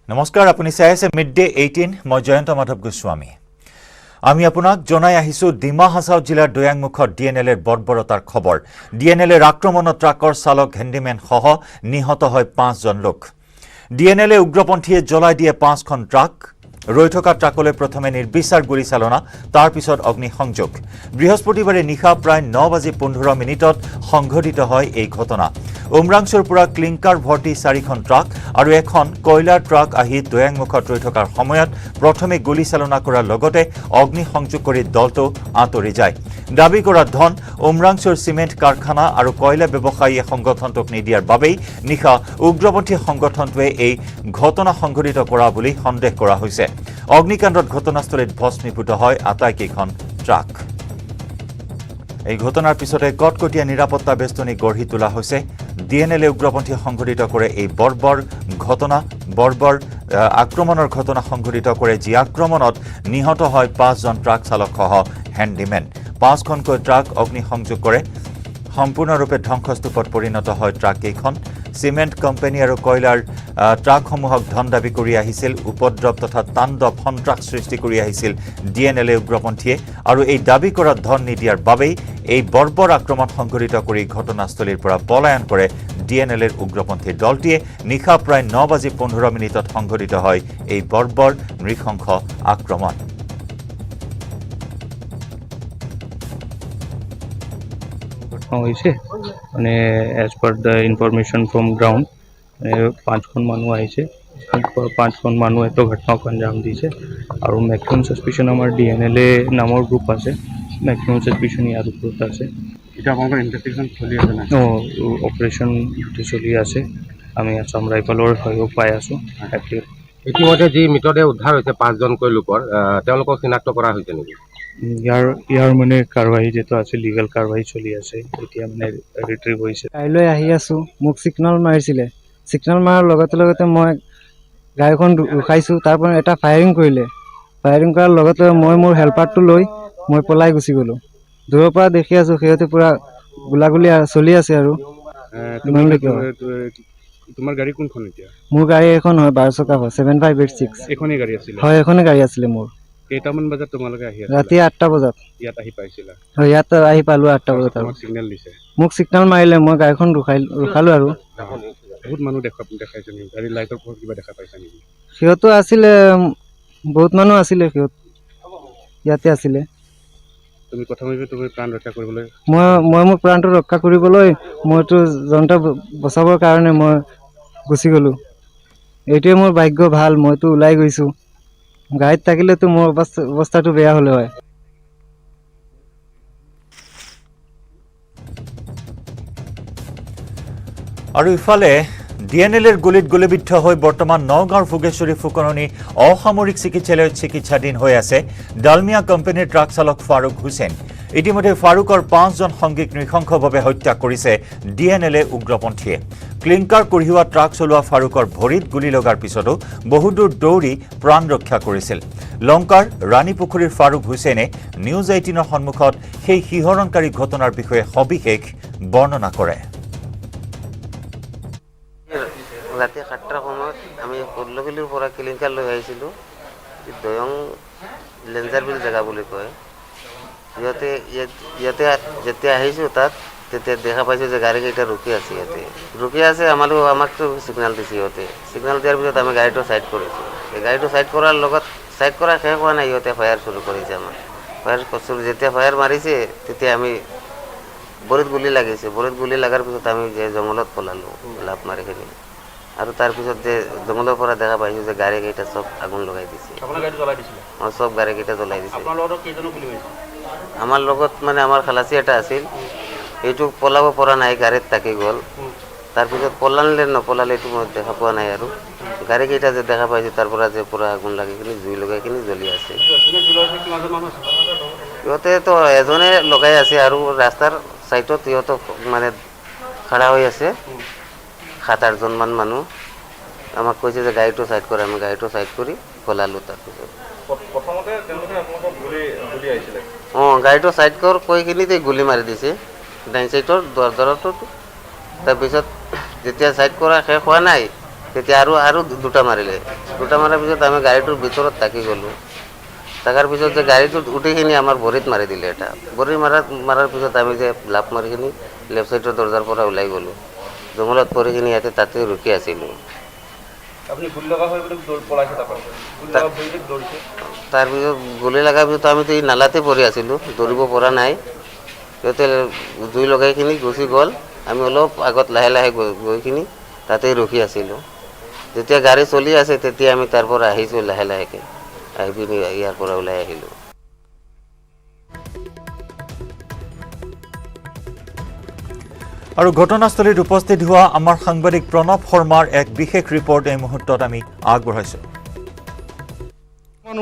নমস্কাৰ আপুনি চাই আছে মিড ডে 18 মই জয়ন্ত মাধৱ গোস্বামী আমি আপোনাক জনাই আহিছো ডিমা হাছাও জিলাৰ দয়াংমুখত ডিএনএলৰ বৰ্বৰতাৰ খবৰ ডিএনএলৰ আক্ৰমণত ট্ৰাকৰ চালক হেণ্ডিমেন সহ নিহত হয় 5 জন লোক ডিএনএলে উগ্ৰপন্থীয়ে জ্বলাই দিয়ে 5খন ট্ৰাক ৰৈ থকা ট্ৰাকলৈ প্ৰথমে নিৰ্বিচাৰ গুলি চালনা তাৰ পিছত অগ্নিসংযোগ বৃহস্পতিবাৰে নিশা প্ৰায় 9:15 সংঘটিত হয় এই ঘটনা উমৰাংছৰ পৰা ক্লিংকাৰ ভৰ্তি 4খন ট্ৰাক আৰু এখন কয়লাৰ ট্ৰাক আহি দয়াংমুখত ৰৈ থকাৰ সময়ত প্ৰথমে গুলি চালনা কৰাৰ লগতে অগ্নিসংযোগ কৰি দলটো আঁতৰি যায় দাবী কৰা ধন উমৰাংছৰ সিমেন্ট কাৰখানা আৰু কয়লা ব্যৱসায়ী সংগঠনটোক নিদিয়াৰ বাবেই নিশা উগ্ৰপন্থী সংগঠনটোৱে এই ঘটনা সংঘটিত কৰা বুলি সন্দেহ কৰা হৈছে অগ্নিকাণ্ডত ঘটনাস্থলীত ভস্মীভূত হয় আটাইকেইখন ট্ৰাক এই ঘটনাৰ পিছতে কটকটীয়া নিৰাপত্তা বেষ্টনী গঢ়ি তোলা হৈছে ডিএনএলে উগ্ৰপন্থী সংঘটিত কৰে এই বৰ্বৰ আক্ৰমণৰ ঘটনা সংঘটিত কৰে যি আক্ৰমণত নিহত হয় 5 জন ট্ৰাক চালক সহ হেণ্ডিমেন 5খনকৈ ট্ৰাক অগ্নিসংযোগ কৰে সম্পূৰ্ণৰূপে ধ্বংসস্তূপত পৰিণত হয় ট্ৰাক কেইখন সিমেন্ট কোম্পানী আৰু কয়লাৰ ট্ৰাকসমূহক ধন দাবী কৰি আহিছিল উপদ্ৰৱ তথা তাণ্ডৱ সন্ত্ৰাস সৃষ্টি কৰি আহিছিল ডিএনএলে উগ্ৰপন্থীয়ে আৰু এই দাবী কৰা ধন নিদিয়াৰ বাবেই এই বৰ্বৰ আক্ৰমণ সংঘটিত কৰি ঘটনাস্থলীৰ পৰা পলায়ন কৰে ডিএনএলৰ উগ্ৰপন্থী দলটিয়ে নিশা প্ৰায় 9:15 সংঘটিত হয় এই বৰ্বৰ নৃশংস আক্ৰমণ হৈছে মানে as per the information from ground 5খন মানুহ আহিছে 5খন মানুহ এটা ঘটনাক আঞ্জাম দিছে আৰু মেক্সিমাম ছাছপিশ্যন আমাৰ ডিএনএলএ নামৰ গ্ৰুপ আছে মেক্সিমাম ছাছপিশ্যন ইয়াৰ ওপৰত আছে এটা আপোনালোকৰ ইনভেষ্টিগেশ্যন চলি আছে না অপাৰেশ্যন চলি আছে আমি আছাম ৰাইফলৰ সহায় পাই আছোঁ ইতিমধ্যে যি মৃতদেহ উদ্ধাৰ হৈছে 5জনকৈ লোকৰ তেওঁলোকক চিনাক্ত কৰা হৈছে নেকি ইয়াৰ মানে কাৰ্যবাহী যেটো আছে লিগেল কাৰ্যবাহী চলি আছে এতিয়া মানে ৰিট্ৰিভ হৈছে কাইলৈ আহি আছোঁ মোক সিগনেল মাৰিছিলে সিগনেল মাৰাৰ লগতে মই গাড়ীখন ৰখাইছোঁ তাৰ পৰা এটা ফায়াৰিং কৰিলে ফায়াৰিং কৰাৰ লগতে মই মোৰ হেল্পাৰটো লৈ মই পলাই গুচি গ'লোঁ দূৰৰ পৰা দেখি আছোঁ সিহঁতে পুৰা গোলাগুলি চলি আছে আৰু তোমাৰ গাড়ী কোনখন এতিয়া মোৰ গাড়ী এখন হয় 12 চকা 7586 এখনেই গাড়ী আছিল হয় এখনে গাড়ী আছিলে মোৰ কেইটামান বজাত তোমালোকে আহি আছিলা ৰাতি 8টা বজাত ইয়াত আহি পাইছিলা হয় ইয়াত আহি পালো 8টা বজাত আৰু সিগনেল দিছে মোক সিগনেল মাৰিলে মই গাড়ীখন ৰখালো আৰু বহুত মানুহ দেখাইছে নেকি গাড়ী লাইটৰ পোহৰ কিবা দেখা পাইছা নেকি সিহঁতো আছিলে বহুত মানুহ আছিলে সিহঁত ইয়াতে আছিলে তুমি প্ৰথমে প্ৰাণ ৰক্ষা কৰিবলৈ মই মোৰ প্ৰাণটো ৰক্ষা কৰিবলৈ মইতো জনতা বচাবৰ কাৰণে মই গুচি গ'লোঁ এইটোৱে মোৰ ভাগ্য ভাল মইতো ওলাই গৈছোঁ গাড়ীত থাকিলেতো মোৰ অৱস্থাটো বেয়া হ'লে হয় আৰু ইফালে ডিএনএলৰ গুলিত গুলিবিদ্ধ হৈ বৰ্তমান নগাঁৱৰ ভোগেশ্বৰী ফুকননি অসামৰিক চিকিৎসালয়ত চিকিৎসাধীন হৈ আছে ডালমিয়া কোম্পানীৰ ট্ৰাক চালক ফাৰুক হুছেইন ইতিমধ্যে ফাৰুকৰ 5 জন সংগীক নৃশংসভাৱে হত্যা কৰিছে ডিএনএলে উগ্ৰপন্থীয়ে ক্লিংকাৰ কঢ়িওৱা ট্ৰাক চলোৱা ফাৰুকৰ ভৰিত গুলি লগাৰ পিছতো বহুদূৰ দৌৰি প্ৰাণ ৰক্ষা কৰিছিল লংকাৰ ৰাণীপুখুৰীৰ ফাৰুক হুছেইনে নিউজ 18ৰ সন্মুখত সেই শিহৰণকাৰী ঘটনাৰ বিষয়ে সবিশেষ বৰ্ণনা কৰে ৰাতি 7টাৰ সময়ত আমি কল্লগিলিৰ পৰা ক্লিংকাৰ লৈ আহিছিলোঁ দয়ং লেঞ্জাৰ বিল জেগা বুলি কয় ইয়াতে যেতিয়া আহিছোঁ তাত তেতিয়া দেখা পাইছোঁ যে গাড়ীকেইটা ৰখি আছে আমাকতো ছিগনেল দিছে সিহঁতে ছিগনেল দিয়াৰ পিছত আমি গাড়ীটো ছাইড কৰিছোঁ এই গাড়ীটো ছাইড কৰাৰ লগত ছাইড কৰা শেষ হোৱা নাই সিহঁতে ফায়াৰ চুৰু কৰিছে আমাক যেতিয়া ফায়াৰ মাৰিছে তেতিয়া আমি ভৰিত গুলি লাগিছে ভৰিত গুলি লগাৰ পিছত আমি যে জংঘলত পলালোঁ লাভ মাৰি কিনে আৰু তাৰপিছত যে জংঘলৰ পৰা দেখা পাইছোঁ যে গাড়ীকেইটা চব আগুন লগাই দিছে চব গাড়ীকেইটা জ্বলাই দিছে আমাৰ লগত মানে আমাৰ খালাচী এটা আছিল এইটো পলাব পৰা নাই গাড়ীত থাকি গ'ল তাৰপিছত পলালে নপলালে এইটো মই দেখা পোৱা নাই আৰু গাড়ীকেইটা যে দেখা পাইছোঁ তাৰ পৰা যে পূৰা আগুন লাগি কিনে জুই লগাই কিনে জ্বলি আছে সিহঁতেতো এজনে লগাই আছে আৰু ৰাস্তাৰ চাইডত সিহঁতক মানে খাৰা হৈ আছে 7-8 মান মানুহ আমাক কৈছে যে গাড়ীটো ছাইড কৰে আমি গাড়ীটো ছাইড কৰি পলালোঁ তাৰপিছত গাড়ীটো ছাইড কৰ কৈ কিনে গুলি মাৰি দিছে ডাইন চাইডৰ দৰটো তাৰপিছত যেতিয়া ছাইড কৰা শেষ হোৱা নাই তেতিয়া আৰু দুটা মাৰিলে। দুটা মাৰাৰ পিছত আমি গাড়ীটোৰ ভিতৰত থাকি গ'লোঁ। থাকাৰ পিছত যে গাড়ীটোত উঠিখিনি আমাৰ ভৰিত মাৰি দিলে এটা। ভৰিত মাৰাৰ পিছত আমি যে লাফ মাৰিখিনি লেফ্ট ছাইডৰ দৰ্জাৰ পৰা ওলাই গ'লোঁ। জংঘলত পৰিখিনি ইয়াতে তাতে ৰখি আছিলোঁ। তাৰপিছত গুলি লগাৰ পিছত আমিতো এই নালাতে পৰি আছিলোঁ, দৌৰিব পৰা নাই। সিহঁতে জুই লগাইখিনি গুচি গ'ল। আমি অলপ আগত লাহে লাহে গৈখিনি তাতেই ৰখি আছিলোঁ। যেতিয়া গাড়ী চলি আছে তেতিয়া আমি তাৰ পৰা আহিছোঁ লাহে লাহেকৈ, আহি পিনি ইয়াৰ পৰা ওলাই আহিলোঁ। আৰু ঘটনাস্থলীত উপস্থিত হোৱা আমাৰ সাংবাদিক প্ৰণৱ শৰ্মাৰ এক বিশেষ ৰিপৰ্ট এই মুহূৰ্তত আমি আগবঢ়াইছোঁ।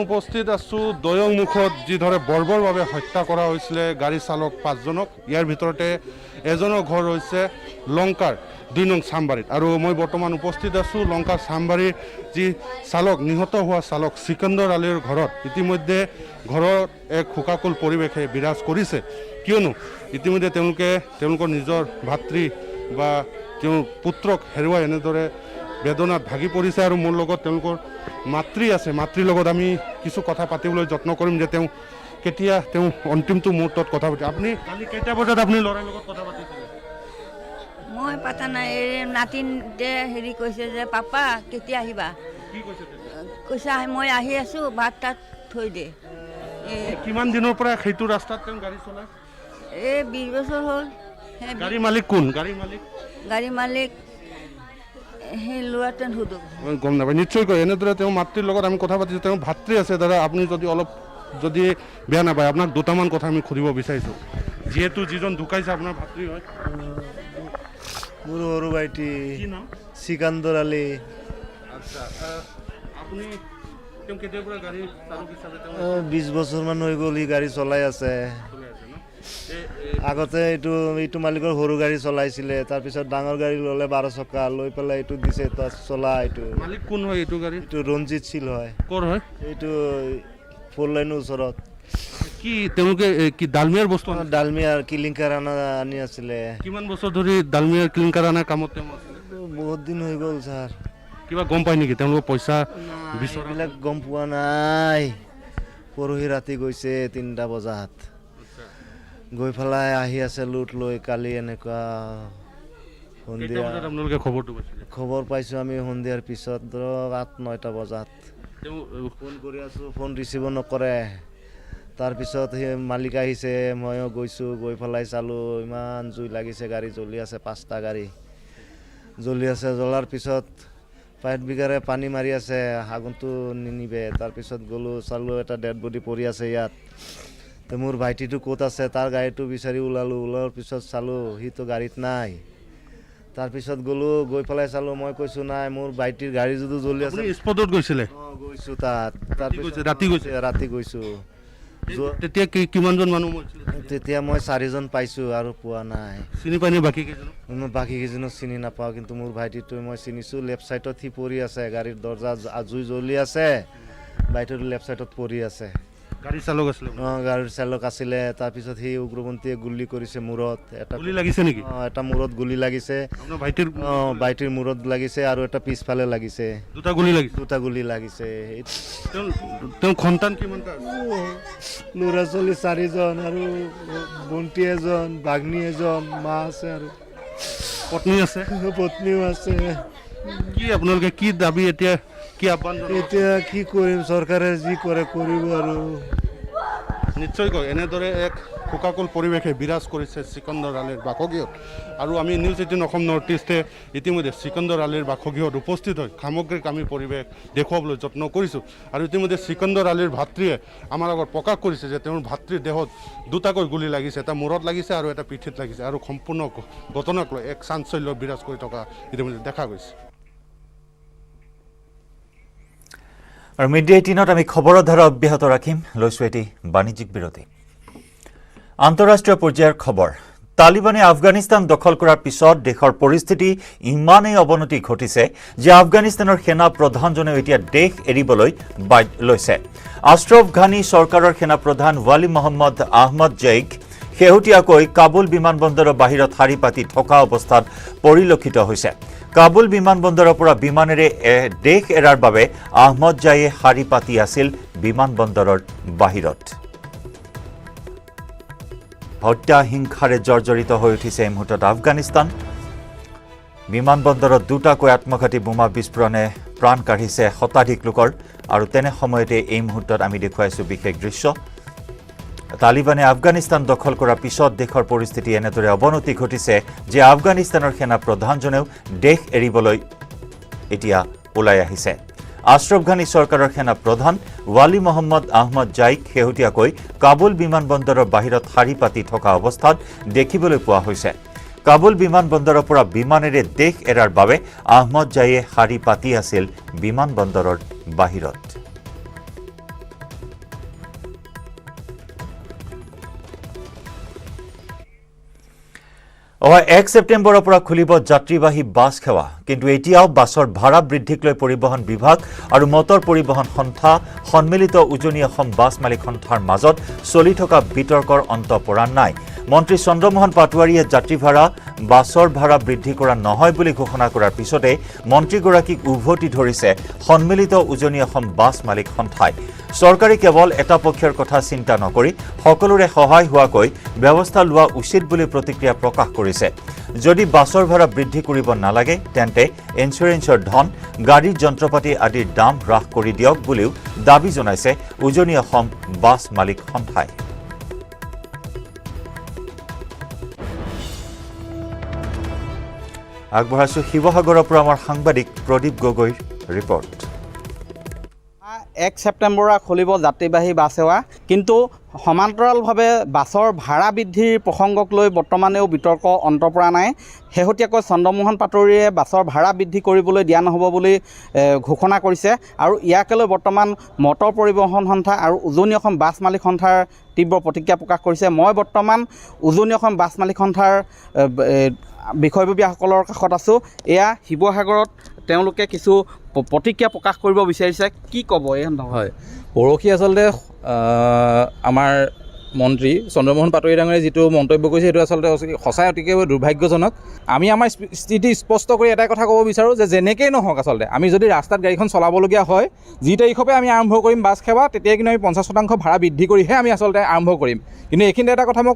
উপস্থিত আছোঁ দয়ংমুখত যিদৰে বৰ্বৰভাৱে হত্যা কৰা হৈছিলে গাড়ী চালক 5জনক। ইয়াৰ ভিতৰতে এজনৰ ঘৰ হৈছে লংকাৰ 2 নং চামবাৰীত। আৰু মই বৰ্তমান উপস্থিত আছোঁ লংকাৰ চামবাৰীৰ যি চালক, নিহত হোৱা চালক চিকন্দৰ আলীৰ ঘৰত। ইতিমধ্যে ঘৰত এক শোকাকুল পৰিৱেশে বিৰাজ কৰিছে, কিয়নো ইতিমধ্যে তেওঁলোকৰ নিজৰ ভাতৃ বা তেওঁৰ পুত্ৰক হেৰুৱাই এনেদৰে বেদনাত ভাগি পৰিছে। আৰু মোৰ লগত তেওঁলোকৰ মাতৃ আছে, মাতৃৰ লগত আমি কিছু কথা পাতিবলৈ যত্ন কৰিম যে কেতিয়া অন্তিমটো মুহূৰ্তত কথা পাতি। আপুনি কালি কেইটা বজাত আপুনি ল'ৰাৰ লগত কথা পাতিছিলে? মই পাতা নাই, নাতিনতে হেৰি কৈছে যে পাপা কেতিয়া আহিবা, কি কৈছে? কৈছে মই আহি আছোঁ, ভাত তাত থৈ দে। কিমান দিনৰ পৰা সেইটো ৰাস্তাত তেওঁ গাড়ী চলায়? 20 বছৰ হ'ল। গাড়ী মালিক কোন? গাড়ী মালিক সেই ল'ৰাটেন সুধো গম নাপায়। নিশ্চয়কৈ এনেদৰে তেওঁ মাতৃৰ লগত আমি কথা পাতিছোঁ। তেওঁ ভাতৃ আছে। দাদা আপুনি যদি বেয়া নাপায়, আপোনাক দুটামান কথা আমি সুধিব বিচাৰিছোঁ। যিহেতু যিজন ঢুকাইছে আপোনাৰ ভাতৃ হয়। মোৰ সৰু ভাইটি কি নাম? চিকান্দৰ আলী। আচ্ছা, আপুনি তেওঁ কেতিয়াৰ পৰা গাড়ী চালক হিচাপে 20 বছৰমান হৈ গ'ল সি গাড়ী চলাই আছে। আগতে এইটো মালিকৰ সৰু গাড়ী চলাইছিলে, তাৰপিছত ডাঙৰ গাড়ী ল'লে 12 চকা লৈ পেলাই এইটো দিছে তাত চলা। এইটো মালিক কোন হয় এইটো গাড়ী? এইটো ৰঞ্জিত ছিল হয়। ক'ৰ হয়? এইটো 4 লাইনৰ ওচৰত। কি তেওঁলোকে কি ডালমিয়াৰ বস্তু ডালমিয়াৰ কিলিংকাৰ আনি আছিলে। কিমান বছৰ ধৰি ডালমিয়াৰ ক্লিংকাৰ আনাৰ কামত তেওঁ আছিলে? বহুত দিন হৈ গ'ল ছাৰ। কিবা গম পায় নেকি তেওঁলোকৰ পইচা বিচৰা? এইবিলাক গম পোৱা নাই। পৰহি ৰাতি গৈছে 3টা বজাত, গৈ পেলাই আহি আছে লুট লৈ। কালি এনেকুৱা সন্ধিয়া আপোনালোকে খবৰটো পাইছিলে? খবৰ পাইছোঁ আমি সন্ধিয়াৰ পিছত, ধৰক 8-9টা বজাত তেওঁ ফোন কৰি আছোঁ, ফোন ৰিচিভ নকৰে। তাৰপিছত সেই মালিক আহিছে, ময়ো গৈছোঁ, গৈ পেলাই চালোঁ ইমান জুই লাগিছে, গাড়ী জ্বলি আছে। 5টা গাড়ী জ্বলি আছে। জ্বলাৰ পিছত পাইপ বিঘাৰে পানী মাৰি আছে, আগুনটো নিনিবে। তাৰপিছত গ'লোঁ, চালোঁ এটা ডেড বডি পৰি আছে ইয়াত। তো মোৰ ভাইটিটো ক'ত আছে, তাৰ গাড়ীটো বিচাৰি ওলোৱাৰ পিছত চালোঁ সিটো গাড়ীত নাই। তাৰপিছত গ'লোঁ, গৈ পেলাই চালোঁ, মই কৈছোঁ নাই মোৰ ভাইটিৰ গাড়ী যদি জ্বলি আছে। স্পটত গৈছিলে? গৈছোঁ তাত। তাৰপিছত ৰাতি গৈছোঁ। তেতিয়া কিমানজন মানুহ? তেতিয়া মই 4জন পাইছোঁ আৰু পোৱা নাই। চিনি পাই নে বাকী কেইজন? মই বাকী কেইজনক চিনি নাপাওঁ, কিন্তু মোৰ ভাইটিটো মই চিনিছোঁ। লেফ্ট ছাইডত সি পৰি আছে, গাড়ীৰ দৰ্জা জুই জ্বলি আছে, ভাইটিটো লেফ্ট ছাইডত পৰি আছে। গাড়ী চালক আছিলে? গাড়ীৰ চালক আছিলে। তাৰপিছত সেই উগ্ৰপন্থীয়ে গুলি কৰিছে মূৰত। গুলি লাগিছে নেকি? এটা মূৰত গুলি লাগিছে। ভাইটিৰ মূৰত লাগিছে আৰু এটা পিছফালে লাগিছে। দুটা গুলি লাগিছে? দুটা গুলি লাগিছে। তেওঁৰ সন্তান কিমানটা? ল'ৰা ছোৱালী 4জন আৰু ভণ্টি এজন, ভাগনী এজন, মা আছে আৰু পত্নী আছে? পত্নীও আছে। কি আপোনালোকে কি দাবী এতিয়া, কি আহ্বান? এতিয়া কি কৰিম, চৰকাৰে যি কৰে কৰিব আৰু। নিশ্চয়কৈ এনেদৰে এক শোকাকুল পৰিৱেশে বিৰাজ কৰিছে চিকন্দৰ আলীৰ বাসগৃহত। আৰু আমি নিউজ 18 অসম নৰ্থ ইষ্টে ইতিমধ্যে চিকন্দৰ আলীৰ বাসগৃহত উপস্থিত হৈ সামগ্ৰিক আমি পৰিৱেশ দেখুৱাবলৈ যত্ন কৰিছোঁ। আৰু ইতিমধ্যে চিকন্দৰ আলীৰ ভাতৃয়ে আমাৰ আগত প্ৰকাশ কৰিছে যে তেওঁৰ ভাতৃৰ দেহত দুটাকৈ গুলি লাগিছে, এটা মূৰত লাগিছে আৰু এটা পিঠিত লাগিছে। আৰু সম্পূৰ্ণ ঘটনাক লৈ এক চাঞ্চল্য বিৰাজ কৰি থকা ইতিমধ্যে দেখা গৈছে। আৰু মিডিয়া 18ত আমি খবৰৰ ধাৰা অব্যাহত ৰাখিম। লৈছোঁ এটি বাণিজ্যিক বিৰতি। আন্তঃৰাষ্ট্ৰীয় পৰ্যায়ৰ খবৰ। তালিবানে আফগানিস্তান দখল কৰাৰ পিছত দেশৰ পৰিস্থিতি ইমানেই অৱনতি ঘটিছে যে আফগানিস্তানৰ সেনা প্ৰধানজনেও এতিয়া দেশ এৰিবলৈ লৈছে। আশ্ৰফ ঘানী চৰকাৰৰ সেনা প্ৰধান ৱালি মহম্মদ আহমদ জৈক শেহতীয়াকৈ কাবুল বিমানবন্দৰৰ বাহিৰত শাৰী পাতি থকা অৱস্থাত পৰিলক্ষিত হৈছে। কাবুল বিমানবন্দৰৰ পৰা বিমানেৰে দেশ এৰাৰ বাবে আহমদ জায়ে শাৰী পাতি আছিল বিমানবন্দৰৰ বাহিৰত। হত্যা হিংসাৰে জৰ্জৰিত হৈ উঠিছে এই মুহূৰ্তত আফগানিস্তান। বিমানবন্দৰত দুটাকৈ আত্মঘাতী বোমা বিস্ফোৰণে প্ৰাণ কাঢ়িছে শতাধিক লোকৰ আৰু তেনে সময়তে এই মুহূৰ্তত আমি দেখুৱাইছো বিশেষ দৃশ্য। তালিবানে আফগানিস্তান দখল কৰাৰ পিছত দেশৰ পৰিস্থিতি এনেদৰে অৱনতি ঘটিছে যে আফগানিস্তানৰ সেনা প্ৰধানজনেও দেশ এৰিবলৈ এতিয়া ওলাই আহিছে। আশ্ৰফ ঘানী চৰকাৰৰ সেনা প্ৰধান ৱালি মহম্মদ আহমদ জাইক শেহতীয়াকৈ কাবুল বিমানবন্দৰৰ বাহিৰত শাৰী পাতি থকা অৱস্থাত দেখিবলৈ পোৱা হৈছে। কাবুল বিমানবন্দৰৰ পৰা বিমানেৰে দেশ এৰাৰ বাবে আহমদ জায়ে শাৰী পাতি আছিল বিমানবন্দৰৰ বাহিৰত। অহা 1 ছেপ্টেম্বৰৰ পৰা খুলিব যাত্ৰীবাহী বাছ সেৱা, কিন্তু এতিয়াও বাছৰ ভাড়া বৃদ্ধিক লৈ পৰিবহণ বিভাগ আৰু মটৰ পৰিবহণ সন্থা সন্মিলিত উজনি অসম বাছ মালিক সন্থাৰ মাজত চলি থকা বিতৰ্কৰ অন্ত পৰা নাই। মন্ত্ৰী চন্দ্ৰমোহন পাটোৱাৰীয়ে যাত্ৰী ভাড়া বাছৰ ভাড়া বৃদ্ধি কৰা নহয় বুলি ঘোষণা কৰাৰ পিছতে মন্ত্ৰীগৰাকীক উভতি ধৰিছে সন্মিলিত উজনি অসম বাছ মালিক সন্থাই। চৰকাৰে কেৱল এটা পক্ষৰ কথা চিন্তা নকৰি সকলোৰে সহায় হোৱাকৈ ব্যৱস্থা লোৱা উচিত বুলি প্ৰতিক্ৰিয়া প্ৰকাশ কৰিছে। যদি বাছৰ ভাড়া বৃদ্ধি কৰিব নালাগে তেন্তে ইঞ্চুৰেঞ্চৰ ধন, গাড়ীৰ যন্ত্ৰপাতি আদিৰ দাম হ্ৰাস কৰি দিয়ক বুলিও দাবী জনাইছে উজনি অসম বাছ মালিক সন্থাই। আগবঢ়াইছো শিৱসাগৰৰ পৰা আমাৰ সাংবাদিক প্ৰদীপ গগৈৰ ৰিপৰ্ট। 1 ছেপ্টেম্বৰৰ খুলিব যাত্ৰীবাহী বাছ সেৱা, কিন্তু সমান্তৰালভাৱে বাছৰ ভাড়া বৃদ্ধিৰ প্ৰসংগক লৈ বৰ্তমানেও বিতৰ্ক অন্ত পৰা নাই। শেহতীয়াকৈ চন্দ্ৰমোহন পাটোৱাৰীয়ে বাছৰ ভাড়া বৃদ্ধি কৰিবলৈ দিয়া নহ'ব বুলি ঘোষণা কৰিছে আৰু ইয়াকে লৈ বৰ্তমান মটৰ পৰিবহণ সন্থা আৰু উজনি অসম বাছ মালিক সন্থাৰ তীব্ৰ প্ৰতিক্ৰিয়া প্ৰকাশ কৰিছে। মই বৰ্তমান উজনি অসম বাছ মালিক সন্থাৰ বিষয়ববীয়াসকলৰ কাষত আছোঁ। এয়া শিৱসাগৰত তেওঁলোকে কিছু প্ৰতিক্ৰিয়া প্ৰকাশ কৰিব বিচাৰিছে। কি ক'ব এই সন্দৰ্ভত? হয়, পৰহি আচলতে আমাৰ মন্ত্ৰী চন্দ্ৰমোহন পাটোৱাৰী ডাঙৰীয়ে যিটো মন্তব্য কৰিছে সেইটো আচলতে সঁচাই অতিকৈ দুৰ্ভাগ্যজনক। আমি আমাৰ স্থিতি স্পষ্ট কৰি এটাই কথা ক'ব বিচাৰোঁ যে যেনেকেই নহওক আচলতে আমি যদি ৰাস্তাত গাড়ীখন চলাবলগীয়া হয়, যি তাৰিখৰ পৰা আমি আৰম্ভ কৰিম বাছ সেৱা, তেতিয়াই কিন্তু আমি 50% ভাড়া বৃদ্ধি কৰিহে আমি আচলতে আৰম্ভ কৰিম। কিন্তু এইখিনিতে এটা কথা মই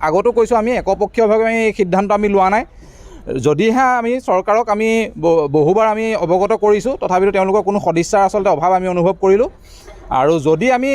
আগতো কৈছোঁ, আমি একপক্ষীয়ভাৱে আমি এই সিদ্ধান্ত আমি লোৱা নাই। যদিহে আমি চৰকাৰক আমি বহুবাৰ আমি অৱগত কৰিছোঁ, তথাপিতো তেওঁলোকৰ কোনো সদিচ্ছাৰ আচলতে অভাৱ আমি অনুভৱ কৰিলোঁ। আৰু যদি আমি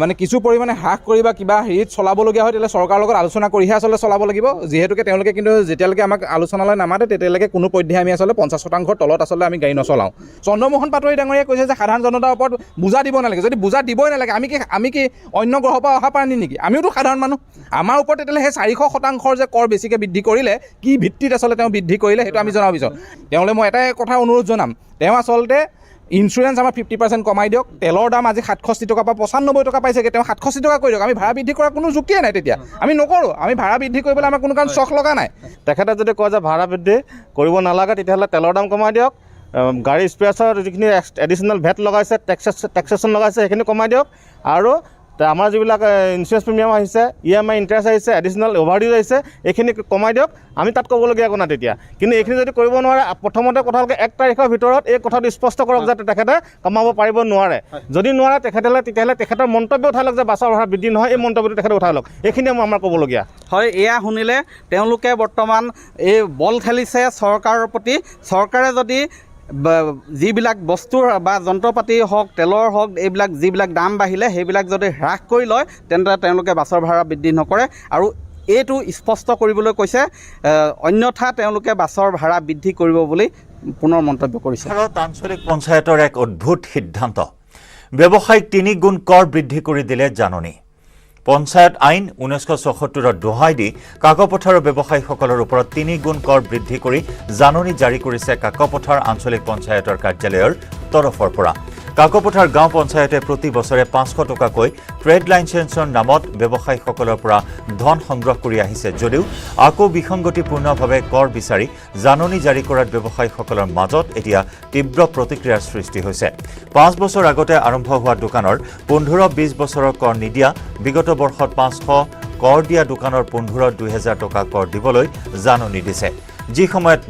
মানে কিছু পৰিমাণে হ্ৰাস কৰি বা কিবা হেৰিত চলাবলগীয়া হয়, তেতিয়াহ'লে চৰকাৰৰ লগত আলোচনা কৰিহে আচলতে চলাব লাগিব। যিহেতুকে তেওঁলোকে কিন্তু যেতিয়ালৈকে আমাক আলোচনালৈ নামাতে তেতিয়ালৈকে কোনো পধ্যে আমি আচলতে 50% তলত আচলতে আমি গাড়ী নচলাওঁ। চন্দ্ৰমোহন পাটোৱাৰী ডাঙৰীয়ে কৈছে যে সাধাৰণ জনতাৰ ওপৰত বোজা দিব নালাগে। যদি বোজা দিবই নালাগে, আমি কি অন্য গ্ৰহৰ পৰা অহা প্ৰাণী নেকি? আমিওতো সাধাৰণ মানুহ। আমাৰ ওপৰত তেতিয়াহ'লে সেই 400% যে কৰ বেছিকৈ বৃদ্ধি কৰিলে, কি ভিত্তিত আচলতে তেওঁ বৃদ্ধি কৰিলে সেইটো আমি জনাব বিচাৰোঁ। তেওঁলৈ মই এটাই কথা অনুৰোধ জনাম, তেওঁ আচলতে ইঞ্চুৰেঞ্চ আমাৰ 50% কমাই দিয়ক। তেলৰ দাম আজি 67 টকাৰ পৰা 95 টকা পাইছেগৈ, তেওঁ 67 টকা কৰি দিয়ক। আমি ভাড়া বৃদ্ধি কৰাৰ কোনো যুক্তিয়ে নাই, তেতিয়া আমি নকৰোঁ। আমি ভাড়া বৃদ্ধি কৰিবলৈ আমাৰ কোনো কাৰণ চখ লগা নাই। তেখেতে যদি কয় যে ভাড়া বৃদ্ধি কৰিব নালাগে, তেতিয়াহ'লে তেলৰ দাম কমাই দিয়ক। গাড়ী স্পেয়াৰ্ছৰ যিখিনি এডিশ্যনেল ভেট লগাইছে, টেক্সেশ্যন লগাইছে, সেইখিনি কমাই দিয়ক। আৰু আমাৰ যিবিলাক ইঞ্চুৰেঞ্চ প্ৰিমিয়াম আহিছে, EMI ইণ্টাৰেষ্ট আহিছে, এডিশ্যনেল অভাৰডিউজ আহিছে, এইখিনি কমাই দিয়ক। আমি তাত ক'বলগীয়া একো নাই তেতিয়া। কিন্তু এইখিনি যদি কৰিব নোৱাৰে, প্ৰথমতে কথা হ'ল 1 তাৰিখৰ ভিতৰত এই কথাটো স্পষ্ট কৰক যাতে তেখেতে কমাব পাৰিব নোৱাৰে। যদি নোৱাৰে তেতিয়াহ'লে তেখেতৰ মন্তব্য উঠাই লওক যে বাছৰ ভাড়া বৃদ্ধি নহয়, এই মন্তব্যটো তেখেতে উঠাই লওক। এইখিনিয়ে আমাৰ ক'বলগীয়া। হয়, এয়া শুনিলে তেওঁলোকে বৰ্তমান এই বল ঠেলিছে চৰকাৰৰ প্ৰতি। চৰকাৰে যদি যিবিলাক বস্তুৰ বা যন্ত্ৰপাতি হওক, তেলৰ হওক, এইবিলাক যিবিলাক দাম বাঢ়িলে সেইবিলাক যদি হ্ৰাস কৰি লয়, তেন্তে তেওঁলোকে বাছৰ ভাড়া বৃদ্ধি নকৰে। আৰু এইটো স্পষ্ট কৰিবলৈ কৈছে, অন্যথা তেওঁলোকে বাছৰ ভাড়া বৃদ্ধি কৰিব বুলি পুনৰ মন্তব্য কৰিছে। আঞ্চলিক পঞ্চায়তৰ এক অদ্ভুত সিদ্ধান্ত, ব্যৱসায়িক 3 গুণ কৰ বৃদ্ধি কৰি দিলে জাননী। পঞ্চায়ত আইন 1974 দোহাই দি কাকপথাৰৰ ব্যৱসায়ীসকলৰ ওপৰত 3 গুণ কৰ বৃদ্ধি কৰি জাননী জাৰি কৰিছে কাকপথাৰ আঞ্চলিক পঞ্চায়তৰ কাৰ্যালয়ৰ তৰফৰ পৰা। কাকপথাৰ গাঁও পঞ্চায়তে প্ৰতি বছৰে 500 টকাকৈ ট্ৰেড লাইচেন্সৰ নামত ব্যৱসায়ীসকলৰ পৰা ধন সংগ্ৰহ কৰি আহিছে যদিও আকৌ বিসংগতিপূৰ্ণভাৱে কৰ বিচাৰি জাননী জাৰি কৰাত ব্যৱসায়ীসকলৰ মাজত এতিয়া তীব্ৰ প্ৰতিক্ৰিয়াৰ সৃষ্টি হৈছে। 5 বছৰ আগতে আৰম্ভ হোৱা দোকানৰ 15-20 বছৰৰ কৰ নিদিয়া, বিগত বৰ্ষত কৰ দিয়া দোকানৰ 15,000-2,000 টকা কৰ দিবলৈ জাননী দিছে। যি সময়ত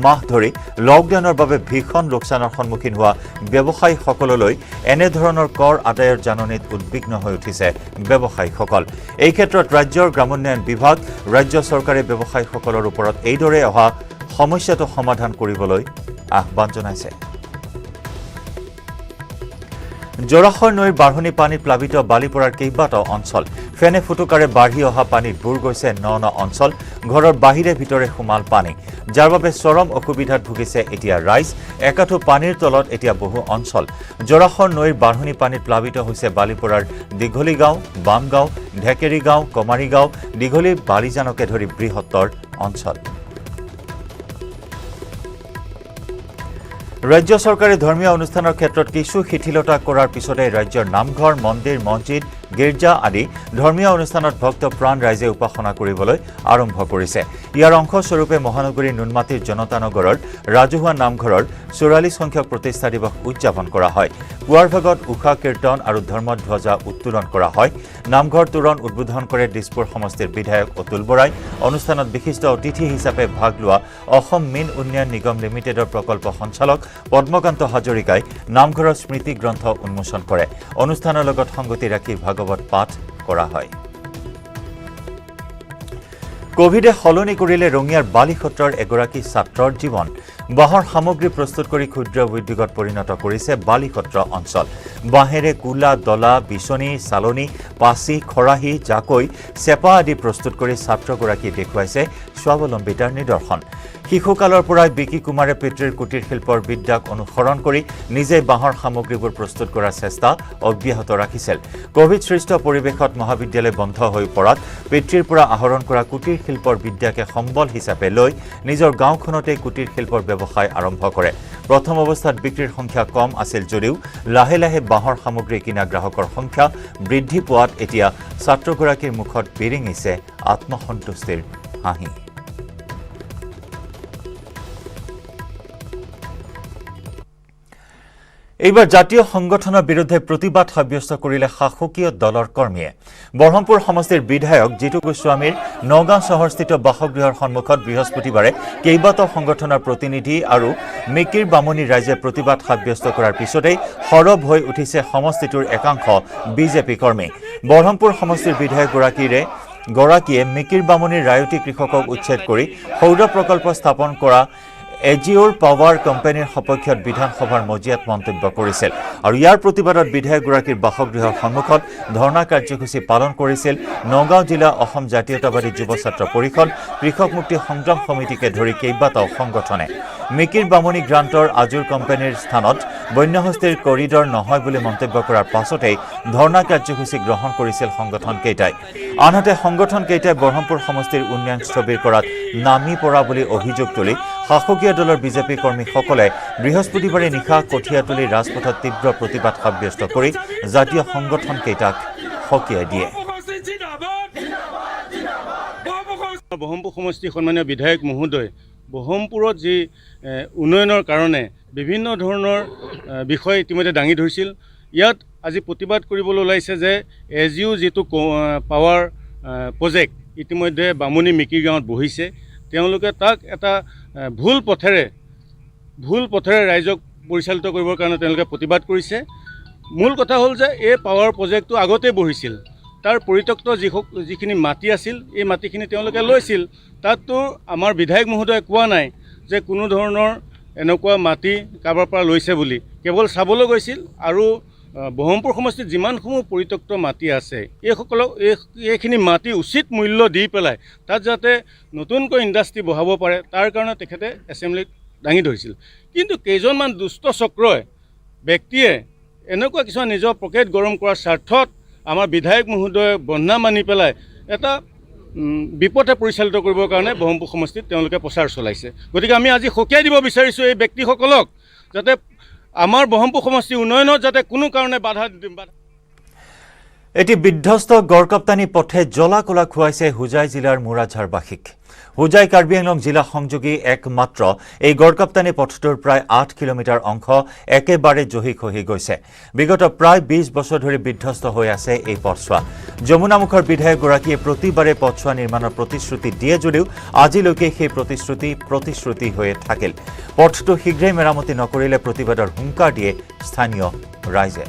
মাহ ধৰি লকডাউনৰ বাবে ভীষণ লোকচানৰ সন্মুখীন হোৱা ব্যৱসায়ীসকললৈ এনেধৰণৰ কৰ আদায়ৰ জাননীত উদ্বিগ্ন হৈ উঠিছে ব্যৱসায়ীসকল। এই ক্ষেত্ৰত ৰাজ্যৰ গ্ৰামোন্নয়ন বিভাগ ৰাজ্য চৰকাৰে ব্যৱসায়ীসকলৰ ওপৰত এইদৰে অহা সমস্যাটো সমাধান কৰিবলৈ আহ্বান জনাইছে। জোৰাখৰ নৈৰ বাঢ়নী পানীত প্লাবিত বালিপৰাৰ কেইবাটাও অঞ্চল। ফেনে ফুটুকাৰে বাঢ়ি অহা পানীত বুৰ গৈছে ন অঞ্চল। ঘৰৰ বাহিৰে ভিতৰে সোমাল পানী, যাৰ বাবে চৰম অসুবিধাত ভুগিছে এতিয়া ৰাইজ। একাঠু পানীৰ তলত এতিয়া বহু অঞ্চল। জোৰাখৰ নৈৰ বাঢ়নী পানীত প্লাবিত হৈছে বালিপৰাৰ দীঘলী গাঁও, বামগাঁও, ঢেকেৰী গাঁও, কমাৰী গাঁও, দীঘলী বালিজানকে ধৰি বৃহত্তৰ অঞ্চল। ৰাজ্য চৰকাৰে ধৰ্মীয় অনুষ্ঠানৰ ক্ষেত্ৰত কিছু শিথিলতা কৰাৰ পিছতে ৰাজ্যৰ নামঘৰ, মন্দিৰ, মছজিদ, গীৰ্জা আদি ধৰ্মীয় অনুষ্ঠানত ভক্ত প্ৰাণ ৰাইজে উপাসনা কৰিবলৈ আৰম্ভ কৰিছে। ইয়াৰ অংশস্বৰূপে মহানগৰীৰ নুনমাটিৰ জনতা নগৰৰ ৰাজহুৱা নামঘৰৰ 44 সংখ্যক প্ৰতিষ্ঠা দিৱস উদযাপন কৰা হয়। পুৱাৰ ভাগত উষা কীৰ্তন আৰু ধৰ্মধ্বজা উত্তোলন কৰা হয়। নামঘৰ তোৰণ উদ্বোধন কৰে দিছপুৰ সমষ্টিৰ বিধায়ক অতুল বৰাই। অনুষ্ঠানত বিশিষ্ট অতিথি হিচাপে ভাগ লোৱা অসম মীন উন্নয়ন নিগম লিমিটেডৰ প্ৰকল্প সঞ্চালক পদ্মকান্ত হাজৰিকাই নামঘৰৰ স্মৃতি গ্ৰন্থ উন্মোচন কৰে। অনুষ্ঠানৰ লগত সংগতি ৰাখি ভাগৱত পাঠ কৰা হয়। কোভিডে সলনি কৰিলে ৰঙিয়াৰ বালিসত্ৰৰ এগৰাকী ছাত্ৰৰ জীৱন। বাঁহৰ সামগ্ৰী প্ৰস্তুত কৰি ক্ষুদ্ৰ উদ্যোগত পৰিণত কৰিছে বালিসত্ৰ অঞ্চল। বাঁহেৰে কুলা, ডলা, বিচনী, চালনী, পাচি, খৰাহী, জাকৈ, চেপা আদি প্ৰস্তুত কৰি ছাত্ৰগৰাকীয়ে দেখুৱাইছে স্বাৱলম্বিতাৰ নিদৰ্শন। শিশুকালৰ পৰাই বিকি কুমাৰে পিতৃৰ কুটিৰ শিল্পৰ বিদ্যাক অনুসৰণ কৰি নিজে বাঁহৰ সামগ্ৰীবোৰ প্ৰস্তুত কৰাৰ চেষ্টা অব্যাহত ৰাখিছিল। কোভিড সৃষ্ট পৰিৱেশত মহাবিদ্যালয় বন্ধ হৈ পৰাত পিতৃৰ পৰা আহৰণ কৰা কুটিৰ শিল্পৰ বিদ্যাকে সম্বল হিচাপে লৈ নিজৰ গাঁওখনতে কুটিৰ শিল্পৰ ব্যৱসায় আৰম্ভ কৰে। প্ৰথম অৱস্থাত বিক্ৰীৰ সংখ্যা কম আছিল যদিও লাহে লাহে বাঁহৰ সামগ্ৰী কিনা গ্ৰাহকৰ সংখ্যা বৃদ্ধি পোৱাত এতিয়া ছাত্ৰগৰাকীৰ মুখত বিৰিঙিছে আত্মসন্তুষ্টিৰ হাঁহি। এইবাৰ জাতীয় সংগঠনৰ বিৰুদ্ধে প্ৰতিবাদ সাব্যস্ত কৰিলে শাসকীয় দলৰ কৰ্মীয়ে। বৰহমপুৰ সমষ্টিৰ বিধায়ক জিতু গোস্বামীৰ নগাঁও চহৰস্থিত বাসগৃহৰ সন্মুখত বৃহস্পতিবাৰে কেইবাটাও সংগঠনৰ প্ৰতিনিধি আৰু মিকিৰ বামুণী ৰাইজে প্ৰতিবাদ সাব্যস্ত কৰাৰ পিছতেই সৰব হৈ উঠিছে সমষ্টিটোৰ একাংশ বিজেপি কৰ্মী। বৰহমপুৰ সমষ্টিৰ বিধায়কগৰাকীয়ে মিকিৰ বামুণীৰ ৰায়তী কৃষকক উচ্ছেদ কৰি সৌৰ প্ৰকল্প স্থাপন কৰা এজিঅ'ৰ পাৱাৰ কোম্পানীৰ সপক্ষত বিধানসভাৰ মজিয়াত মন্তব্য কৰিছিল আৰু ইয়াৰ প্ৰতিবাদত বিধায়কগৰাকীৰ বাসগৃহৰ সন্মুখত ধৰ্ণা কাৰ্যসূচী পালন কৰিছিল নগাঁও জিলা অসম জাতীয়তাবাদী যুৱ ছাত্ৰ পৰিষদ, কৃষক মুক্তি সংগ্ৰাম সমিতিকে ধৰি কেইবাটাও সংগঠনে। মিকিৰ বামুণী গ্ৰান্টৰ আজুৰ কোম্পানীৰ স্থানত বন্যহস্তীৰ কৰিডৰ নহয় বুলি মন্তব্য কৰাৰ পাছতেই ধৰ্ণা কাৰ্যসূচী গ্ৰহণ কৰিছিল সংগঠনকেইটাই। আনহাতে সংগঠনকেইটাই বৰহমপুৰ সমষ্টিৰ উন্নয়ন স্থবিৰ কৰাত নামি পৰা বুলি অভিযোগ তুলি শাসকীয় দলৰ বিজেপি কৰ্মীসকলে বৃহস্পতিবাৰে নিশা কঠীয়াতলী ৰাজপথত তীব্ৰ প্ৰতিবাদ সাব্যস্ত কৰি জাতীয় সংগঠনকেইটাক সকীয়াই দিয়ে। বৰহমপুৰ সমষ্টিৰ সন্মানীয় বিধায়ক মহোদয় বৰহমপুৰত যি উন্নয়নৰ কাৰণে বিভিন্ন ধৰণৰ বিষয় ইতিমধ্যে দাঙি ধৰিছিল। ইয়াত আজি প্ৰতিবাদ কৰিবলৈ ওলাইছে যে এজিঅ' যিটো পাৱাৰ প্ৰজেক্ট ইতিমধ্যে বামুণী মিকিৰ গাঁৱত বহিছে, তেওঁলোকে তাক এটা ভুল পথেৰে ৰাইজক পৰিচালিত কৰিবৰ কাৰণে তেওঁলোকে প্ৰতিবাদ কৰিছে। মূল কথা হ'ল যে এই পাৱাৰ প্ৰজেক্টটো আগতেই বহিছিল, তাৰ পৰিত্যক্ত যিখিনি মাটি আছিল এই মাটিখিনি তেওঁলোকে লৈছিল। তাততো আমাৰ বিধায়ক মহোদয়ে কোৱা নাই যে কোনো ধৰণৰ এনেকুৱা মাটি কাৰোবাৰ পৰা লৈছে বুলি, কেৱল চাবলৈ গৈছিল আৰু বৰহমপুৰ সমষ্টিত যিমানসমূহ পৰিত্যক্ত মাটি আছে এইখিনি মাটি উচিত মূল্য দি পেলাই তাত যাতে নতুনকৈ ইণ্ডাষ্ট্ৰী বহাব পাৰে তাৰ কাৰণে তেখেতে এছেম্বলিত দাঙি ধৰিছিল। কিন্তু কেইজনমান দুষ্ট চক্ৰই ব্যক্তিয়ে এনেকুৱা কিছুমান নিজৰ পকেট গৰম কৰাৰ স্বাৰ্থত আমাৰ বিধায়ক মহোদয়ে বন্ধা মানি পেলাই এটা বিপথে পৰিচালিত কৰিবৰ কাৰণে বৰহমপুৰ সমষ্টিত তেওঁলোকে প্ৰচাৰ চলাইছে। গতিকে আমি আজি সকীয়াই দিব বিচাৰিছোঁ এই ব্যক্তিসকলক, যাতে আমাৰ বৰহমপুৰ সমষ্টিৰ উন্নয়নত যাতে কোনো কাৰণে বাধা। এটি বিধ্বস্ত গড়কাপ্তানি পথে জ্বলা কলা খুৱাইছে হুজাই জিলাৰ মুৰাঝাৰবাসীক। হোজাই কাৰ্বি আংলং জিলা সংযোগী একমাত্ৰ এই গড়কাপ্তানি পথটোৰ প্ৰায় 8 কিলোমিটাৰ অংশ একেবাৰে জহি খহি গৈছে। বিগত প্ৰায় 20 বছৰ ধৰি বিধ্বস্ত হৈ আছে এই পথছোৱা। যমুনামুখৰ বিধায়কগৰাকীয়ে প্ৰতিবাৰে পথছোৱা নিৰ্মাণৰ প্ৰতিশ্ৰুতি দিয়ে যদিও আজিলৈকে সেই প্ৰতিশ্ৰুতি হৈয়ে থাকিল। পথটো শীঘ্ৰেই মেৰামতি নকৰিলে প্ৰতিবাদৰ হুংকাৰ দিয়ে স্থানীয় ৰাইজে।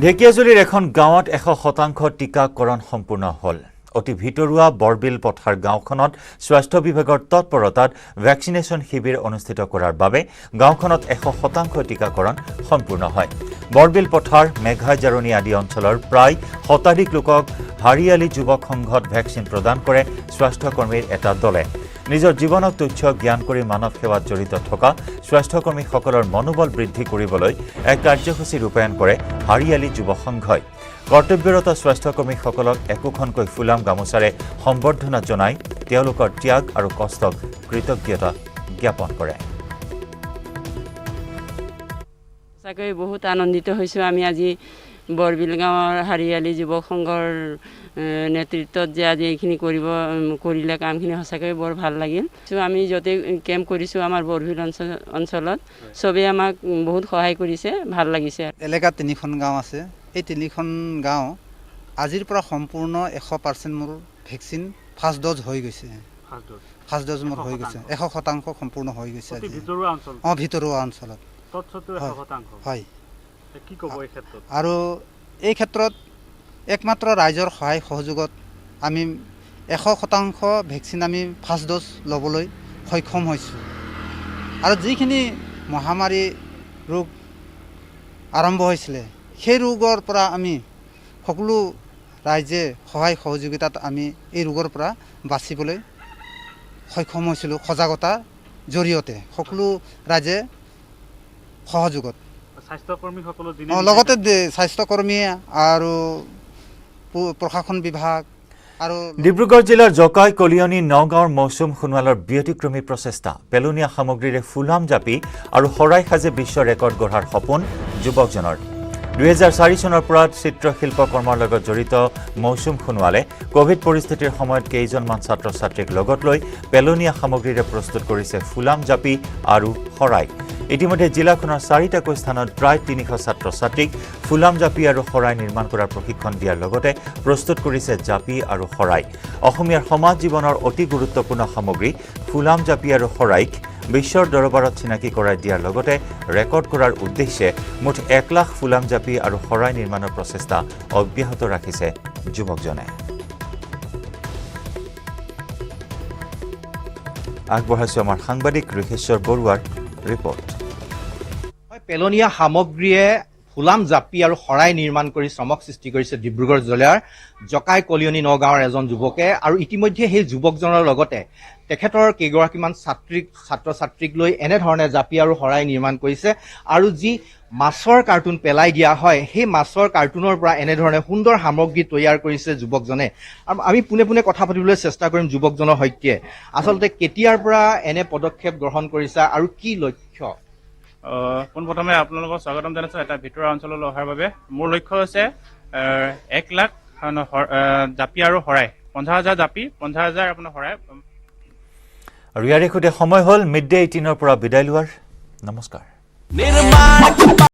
ঢেকিয়াজুলিৰ এখন গাঁৱত 100% টিকাকৰণ সম্পূৰ্ণ হ'ল। অতি ভিতৰুৱা বৰবিল পথাৰ গাঁওখনত স্বাস্থ্য বিভাগৰ তৎপৰতাত ভেকচিনেশ্যন শিবিৰ অনুষ্ঠিত কৰাৰ বাবে গাঁওখনত 100% টিকাকৰণ সম্পূৰ্ণ হয়। বৰবিল পথাৰ মেঘাই জাৰণি আদি অঞ্চলৰ প্ৰায় শতাধিক লোকক হাৰিয়ালী যুৱক সংঘত ভেকচিন প্ৰদান কৰে স্বাস্থ্যকৰ্মীৰ এটা দলে। নিজৰ জীৱনক তুচ্ছ জ্ঞান কৰি মানৱ সেৱাত জড়িত থকা স্বাস্থ্যকৰ্মীসকলৰ মনোবল বৃদ্ধি কৰিবলৈ এক কাৰ্যসূচী ৰূপায়ণ কৰে হাৰিয়ালী যুৱ সংঘই। কৰ্তব্যৰত স্বাস্থ্যকৰ্মীসকলক একোখনকৈ ফুলাম গামোচাৰে সম্বৰ্ধনা জনাই তেওঁলোকৰ ত্যাগ আৰু কষ্টক কৃতজ্ঞতা জ্ঞাপন কৰে। সঁচাকৈ বহুত আনন্দিত হৈছোঁ আমি আজি বৰবিল গাঁৱৰ হাৰিয়ালী যুৱক সংঘৰ নেতৃত্বত যে আজি এইখিনি কৰিলে কামখিনি সঁচাকৈ বৰ ভাল লাগিল। আমি য'তে কেম্প কৰিছোঁ আমাৰ বৰবিল অঞ্চলত চবেই আমাক বহুত সহায় কৰিছে, ভাল লাগিছে। এলেকাত 3খন গাঁও আছে। এই 3খন গাঁও আজিৰ পৰা সম্পূৰ্ণ 100% মোৰ ভেকচিন ফাৰ্ষ্ট ড'জ হৈ গৈছে। ফাৰ্ষ্ট ড'জ মোৰ হৈ গৈছে, 100% সম্পূৰ্ণ হৈ গৈছে। ভিতৰুৱা অঞ্চলত হয়। আৰু এই ক্ষেত্ৰত একমাত্ৰ ৰাইজৰ সহায় সহযোগত আমি 100% ভেকচিন আমি ফাৰ্ষ্ট ড'জ ল'বলৈ সক্ষম হৈছোঁ। আৰু যিখিনি মহামাৰী ৰোগ আৰম্ভ হৈছিলে সেই ৰোগৰ পৰা আমি সকলো ৰাইজে সহায় সহযোগিতাত আমি এই ৰোগৰ পৰা বাচিবলৈ সক্ষম হৈছিলোঁ। সজাগতাৰ জৰিয়তে সকলো ৰাইজে সহযোগত লগতে স্বাস্থ্যকৰ্মী আৰু প্ৰশাসন বিভাগ আৰু ডিব্ৰুগড় জিলাৰ জকাই কলিয়নী নগাঁৱৰ মৌচুম সোণোৱালৰ ব্যতিক্ৰমী প্ৰচেষ্টা। পেলনীয়া সামগ্ৰীৰে ফুলাম জাপি আৰু শৰাই সাজে বিশ্ব ৰেকৰ্ড গঢ়াৰ সপোন যুৱকজনৰ। 2004 চনৰ পৰা চিত্ৰশিল্প কৰ্মৰ লগত জড়িত মৌচুম সোণোৱালে কোভিড পৰিস্থিতিৰ সময়ত কেইজনমান ছাত্ৰ ছাত্ৰীক লগত লৈ পেলনীয়া সামগ্ৰীৰে প্ৰস্তুত কৰিছে ফুলাম জাপি আৰু শৰাই। ইতিমধ্যে জিলাখনৰ 4টাকৈ স্থানত প্ৰায় 300 ছাত্ৰ ছাত্ৰীক ফুলাম জাপি আৰু শৰাই নিৰ্মাণ কৰাৰ প্ৰশিক্ষণ দিয়াৰ লগতে প্ৰস্তুত কৰিছে জাপি আৰু শৰাই। অসমীয়াৰ সমাজ জীৱনৰ অতি গুৰুত্বপূৰ্ণ সামগ্ৰী ফুলাম জাপি আৰু শৰাইক বিশ্বৰ দৰবাৰত চিনাকি কৰাই দিয়াৰ লগতে ৰেকৰ্ড কৰাৰ উদ্দেশ্যে মুঠ 1 লাখ ফুলাম জাপি আৰু শৰাই নিৰ্মাণৰ প্ৰচেষ্টা অব্যাহত ৰাখিছে যুৱকজনে। আগবঢ়াইছোঁ আমাৰ সাংবাদিক ঋষেশ্বৰ বৰুৱাৰ ৰিপৰ্ট। পেলনীয়া সামগ্ৰীয়ে ফুলাম জাপি আৰু শৰাই নিৰ্মাণ কৰি শ্ৰমক সৃষ্টি কৰিছে ডিব্ৰুগড় জিলাৰ জকাই কলিয়নী নগাঁৱৰ এজন যুৱকে। আৰু ইতিমধ্যে সেই যুৱকজনৰ লগতে তেখেতৰ কেইগৰাকীমান ছাত্ৰ ছাত্ৰীক লৈ এনেধৰণে জাপি আৰু শৰাই নিৰ্মাণ কৰিছে। আৰু যি মাছৰ কাৰ্টুন পেলাই দিয়া হয় সেই মাছৰ কাৰ্টুনৰ পৰা এনেধৰণে সুন্দৰ সামগ্ৰী তৈয়াৰ কৰিছে যুৱকজনে। আৰু আমি পোনে পোনে কথা পাতিবলৈ চেষ্টা কৰিম যুৱকজনৰ সৈতে। আচলতে কেতিয়াৰ পৰা এনে পদক্ষেপ গ্ৰহণ কৰিছে আৰু কি লক্ষ্য? পোনপ্ৰথমে আপোনালোকক স্বাগতম জনাইছোঁ এটা ভিতৰুৱা অঞ্চললৈ অহাৰ বাবে। মোৰ লক্ষ্য হৈছে 1 লাখ জাপি আৰু শৰাই, 50,000 জাপি, 50,000 আপোনাৰ শৰাই। আৰু ইয়াৰে সৈতে সময় হ'ল মিড ডে 18ৰ পৰা বিদায় লোৱাৰ। নমস্কাৰ।